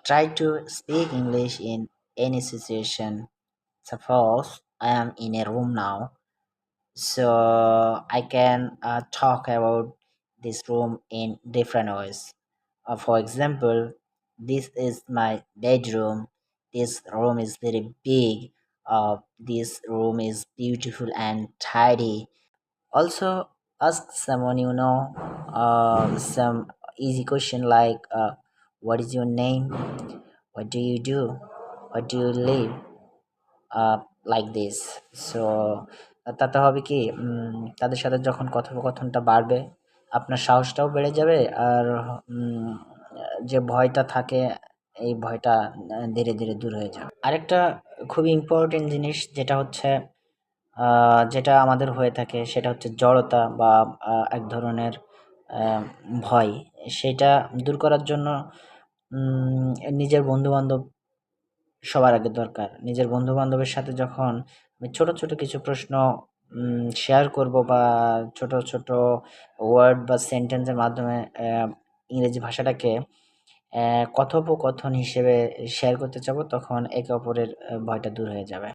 Try to speak English in any situation. Suppose I am in a room now, so I can talk about this room in different ways. For example, this is my bedroom. This room is very big. This room is beautiful and tidy. Also, ask someone some easy question like, "What is your name? What do you do? What do you live?" like this. So তাতে হবে কি তাদের সাথে যখন কথোপকথনটা বাড়বে আপনার সাহসটাও বেড়ে যাবে আর উম, যে ভয়টা থাকে এই ভয়টা ধীরে ধীরে দূর হয়ে যাবে। আরেকটা খুবই ইম্পর্টেন্ট জিনিস যেটা হচ্ছে যেটা আমাদের হয়ে থাকে সেটা হচ্ছে জড়তা বা এক ধরনের আহ, ভয়। সেটা দূর করার জন্য উম, নিজের বন্ধু বান্ধব সবার আগে দরকার। নিজের বন্ধু-বান্ধবের সাথে যখন আমি ছোট, ছোট কিছু প্রশ্ন শেয়ার করব বা ছোট, ছোট ওয়ার্ড বা সেন্টেন্সের মাধ্যমে ইংরেজি ভাষাটাকে কথোপকথন হিসেবে শেয়ার করতে চাবো, তখন একে অপরের ভয়টা দূর হয়ে যাবে।